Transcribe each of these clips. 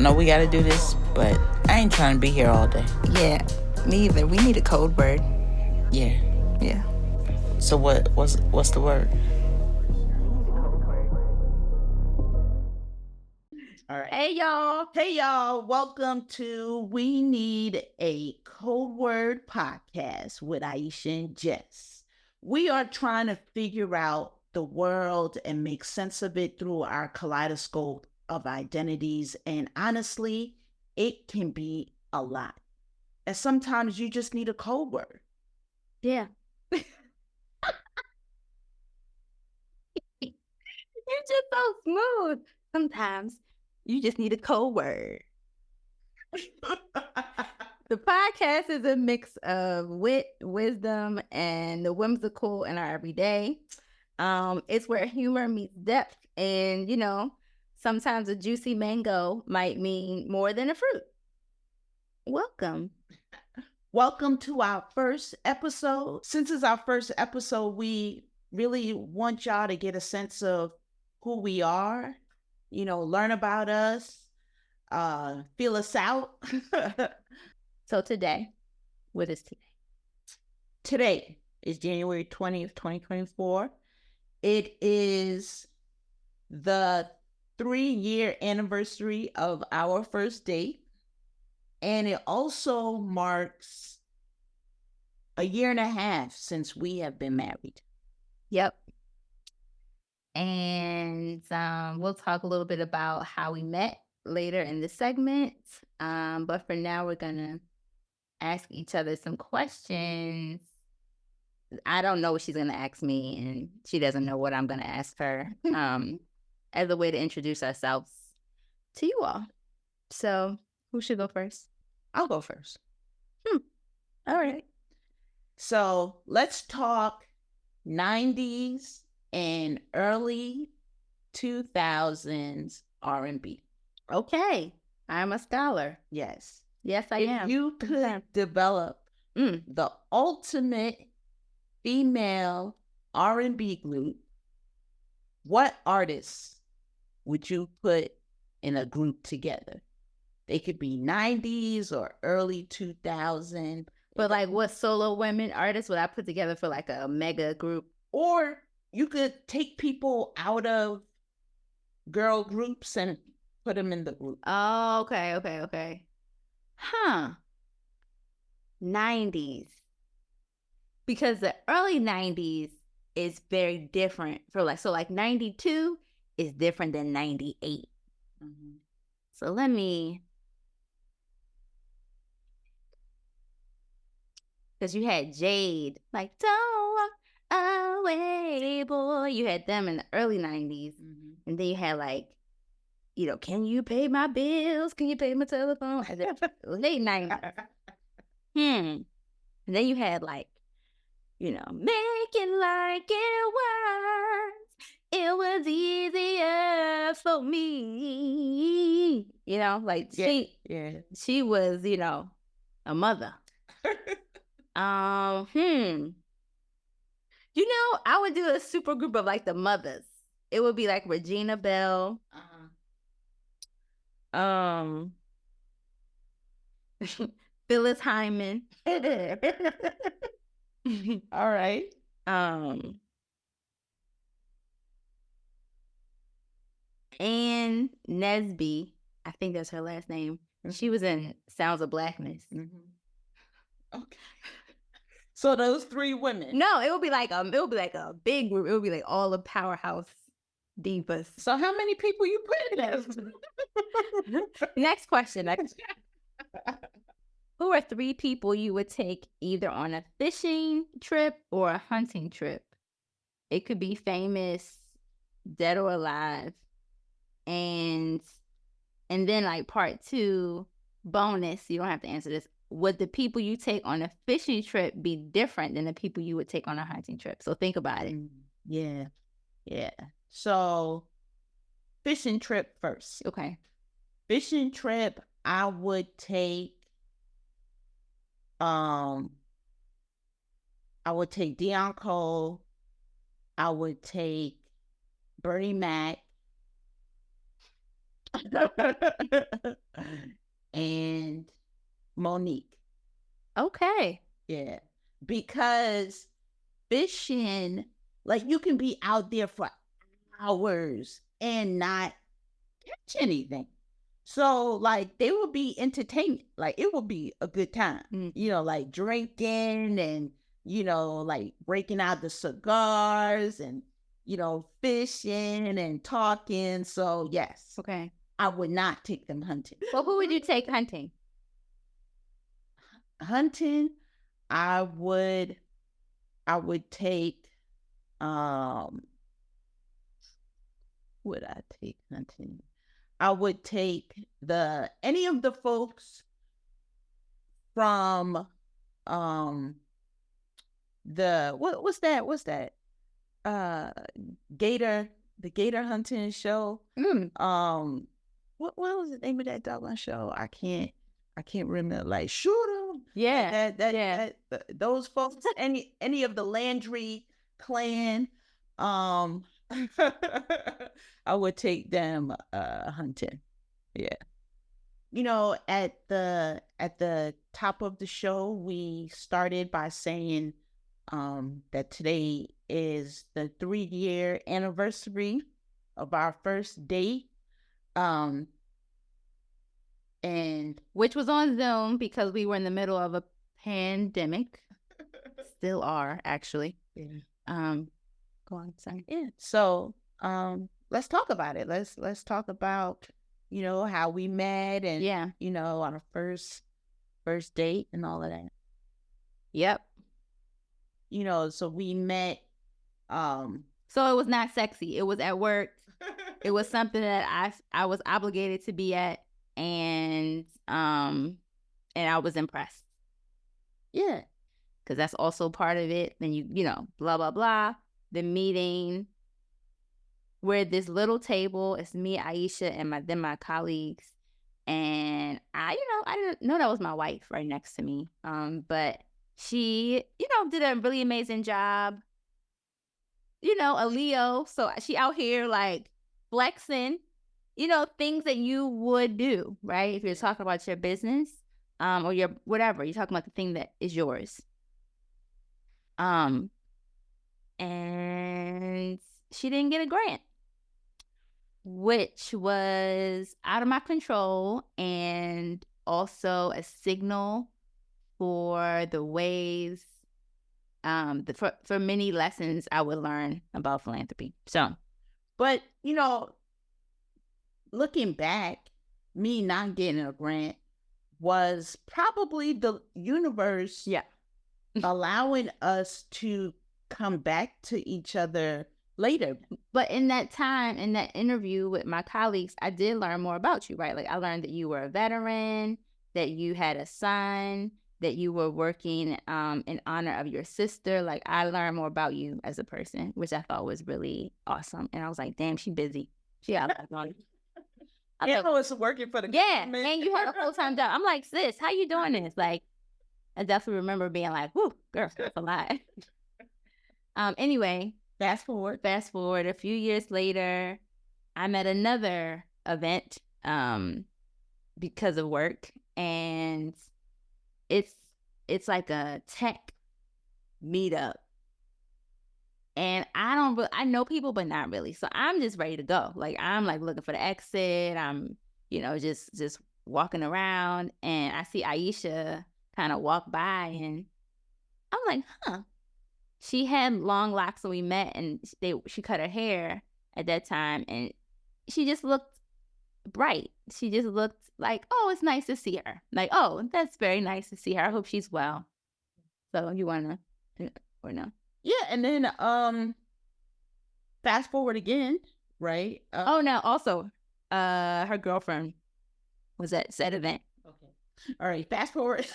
I know we got to do this, but I ain't trying to be here all day. Yeah, me either. We need a code word. Yeah. Yeah. So what's the word? All right. Hey, y'all. Hey, y'all. Welcome to We Need a Code Word podcast with Aisha and Jess. We are trying to figure out the world and make sense of it through our kaleidoscope of identities. And honestly, it can be a lot. And sometimes you just need a code word. Yeah. You're just so smooth. Sometimes you just need a code word. The podcast is a mix of wit, wisdom, and the whimsical in our everyday. It's where humor meets depth, and sometimes a juicy mango might mean more than a fruit. Welcome. Welcome to our first episode. Since it's our first episode, we really want y'all to get a sense of who we are, learn about us, feel us out. So today, what is today? Today is January 20th, 2024. It is the 3-year anniversary of our first date. And it also marks a year and a half since we have been married. Yep. And we'll talk a little bit about how we met later in the segment. But for now, we're going to ask each other some questions. I don't know what she's going to ask me, and she doesn't know what I'm going to ask her as a way to introduce ourselves to you all. So who should go first? I'll go first. All right. So let's talk 90s and early 2000s R&B. Okay. I'm a scholar. Yes. Yes, I am. If you could develop the ultimate female R&B group, what artists would you put in a group together? They could be 90s or early 2000s. But like what solo women artists would I put together for like a mega group? Or you could take people out of girl groups and put them in the group. Oh, okay. Huh. 90s. Because the early 90s is very different for like 92 is different than 98. Mm-hmm. So let me, because you had Jade, like, don't walk away, boy. You had them in the early 90s. Mm-hmm. And then you had like, can you pay my bills? Can you pay my telephone? Late 90s. And then you had like, make it like it was easier for me. She was, a mother. I would do a super group of like the mothers. It would be like Regina Belle. Phyllis Hyman. All right. Ann Nesby, I think that's her last name. She was in Sounds of Blackness. Okay. So those 3 women. No, it would be like a big group. It would be like all the powerhouse divas. So how many people you put in there? Next question. Who are 3 people you would take either on a fishing trip or a hunting trip? It could be famous, dead or alive. And then like part 2, bonus, you don't have to answer this. Would the people you take on a fishing trip be different than the people you would take on a hunting trip? So think about it. Yeah. So fishing trip first. Okay. Fishing trip, I would take Dion Cole. I would take Bernie Mac. and Monique. Okay. Yeah. Because fishing, like you can be out there for hours and not catch anything. So like they will be entertainment. Like it will be a good time. Like drinking and like breaking out the cigars and fishing and talking. So yes. Okay. I would not take them hunting. Well, who would you take hunting? Hunting, I would take would I take hunting? I would take any of the folks from what's that gator the gator hunting show. What was the name of that doggone show? I can't remember. Like shoot 'em. Yeah. Those folks. Any of the Landry clan. I would take them hunting. Yeah. At the top of the show, we started by saying that today is the 3-year anniversary of our first date. And which was on Zoom because we were in the middle of a pandemic. Still are, actually. Yeah. Go on, sorry. Yeah. So let's talk about it. Let's talk about how we met and on a first date and all of that. Yep. So we met so it was not sexy. It was at work. It was something that I was obligated to be at, and I was impressed. Yeah. Because that's also part of it. Then you blah blah blah. The meeting. We're at this little table. It's me, Aisha, and my colleagues. And I didn't know that was my wife right next to me. But she, did a really amazing job. A Leo. So she out here like flexing, things that you would do, right? If you're talking about your business, or your whatever, you're talking about the thing that is yours. And she didn't get a grant, which was out of my control and also a signal for the ways, for many lessons I would learn about philanthropy. So, but looking back, me not getting a grant was probably the universe allowing us to come back to each other later. But in that time, in that interview with my colleagues, I did learn more about you, right? Like I learned that you were a veteran, that you had a son, that you were working in honor of your sister. Like I learned more about you as a person, which I thought was really awesome. And I was like, damn, she busy. She out on. I know it's working for the government. And you had a full-time job. I'm like, sis, how you doing this? Like, I definitely remember being like, whoo, girl, that's a lot. Anyway, fast forward a few years later, I'm at another event because of work, and it's like a tech meetup. And I know people, but not really. So I'm just ready to go. Like, I'm like looking for the exit. I'm, just walking around, and I see Aisha kind of walk by, and I'm like, huh. She had long locks when we met, and she cut her hair at that time, and she just looked bright. She just looked like, oh, it's nice to see her. Like, oh, that's very nice to see her. I hope she's well. So you want to, or no? Yeah, and then fast forward again, right? No, also, her girlfriend was at said event. Okay. All right, fast forward.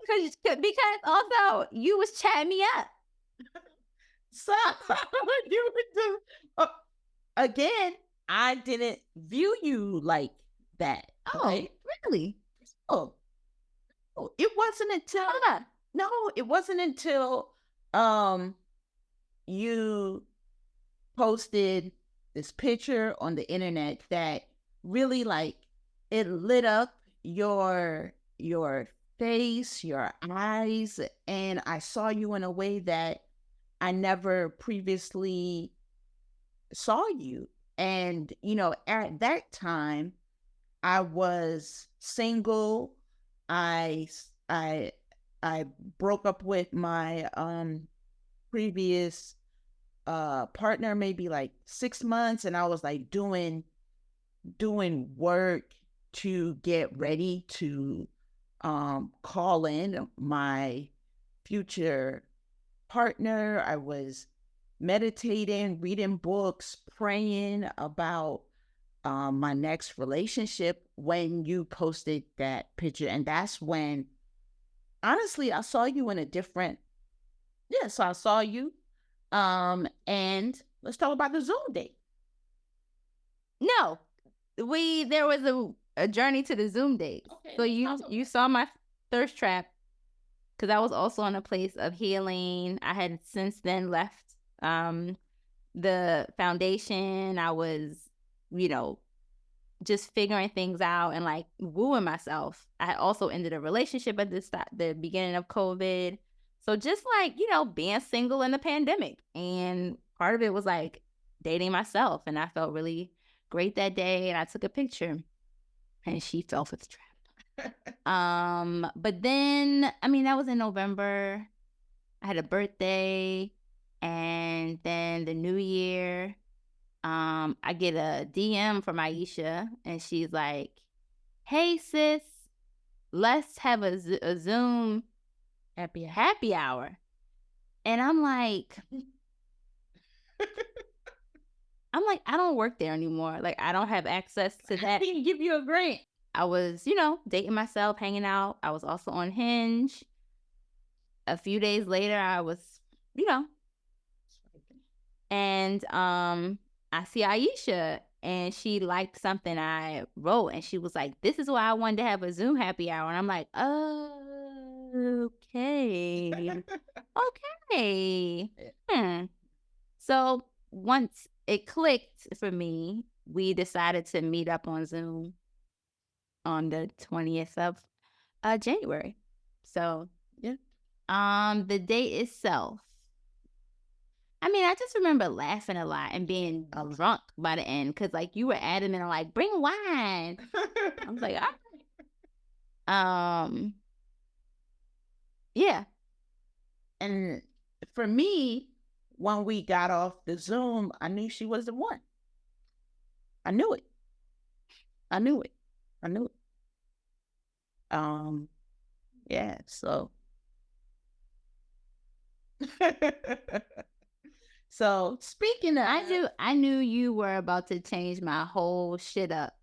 Because also you was chatting me up. So you would do again. I didn't view you like that. Oh, right? Really? Oh, it wasn't until it wasn't until you posted this picture on the internet that really like it lit up your face, your eyes, and I saw you in a way that I never previously saw you. And at that time I was single. I I I broke up with my previous partner maybe like 6 months, and I was like doing work to get ready to call in my future partner. I was meditating, reading books, praying about my next relationship when you posted that picture. And that's when, honestly, I saw you in a different, so I saw you. And let's talk about the Zoom date. No, there was a journey to the Zoom date. Okay, so you saw my thirst trap, because I was also in a place of healing. I had since then left the foundation. I was, just figuring things out and like wooing myself. I had also ended a relationship at the beginning of COVID. So just like, being single in the pandemic. And part of it was like dating myself. And I felt really great that day. And I took a picture and she fell for the trap. But then, that was in November. I had a birthday, and then the new year, I get a DM from Aisha, and she's like, "Hey sis, let's have a Zoom happy hour." And I'm like, I don't work there anymore. Like, I don't have access to that. I didn't give you a grant. I was, dating myself, hanging out. I was also on Hinge. A few days later, I was, and I see Aisha, and she liked something I wrote, and she was like, "This is why I wanted to have a Zoom happy hour." And I'm like, okay. Okay. So once it clicked for me, we decided to meet up on Zoom on the 20th of January. So yeah. The date itself, I just remember laughing a lot and being drunk by the end, because like you were adamant on like, bring wine. I was like, yeah. And for me, when we got off the Zoom, I knew she was the one. I knew it. Yeah, so. So speaking of, I knew you were about to change my whole shit up.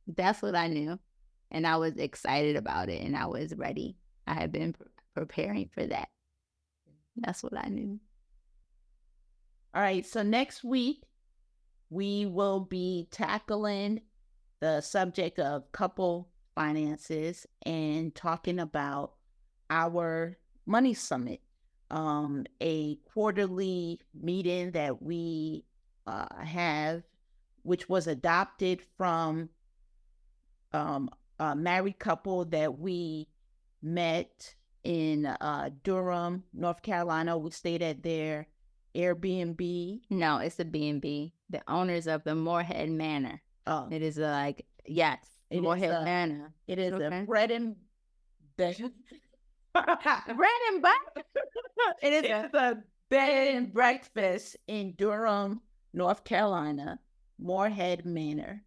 That's what I knew. And I was excited about it, and I was ready. I had been preparing for that. That's what I knew. All right. So next week, we will be tackling the subject of couple finances and talking about our money summit, a quarterly meeting that we have, which was adopted from a married couple that we met in Durham, North Carolina. We stayed at their Airbnb. No, it's a B&B. The owners of the Moorhead Manor. Oh, it is yes, Moorhead Manor. It is a bread and butter. Bread and butter. It is a bed and breakfast in Durham, North Carolina, Moorhead Manor.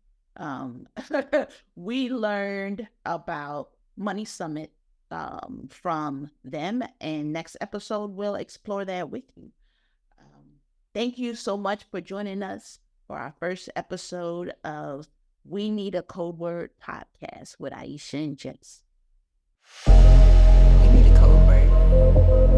We learned about Money Summit from them, and next episode we'll explore that with you. Thank you so much for joining us for our first episode of We Need a Code Word podcast with Aisha and Jess. We need a code word.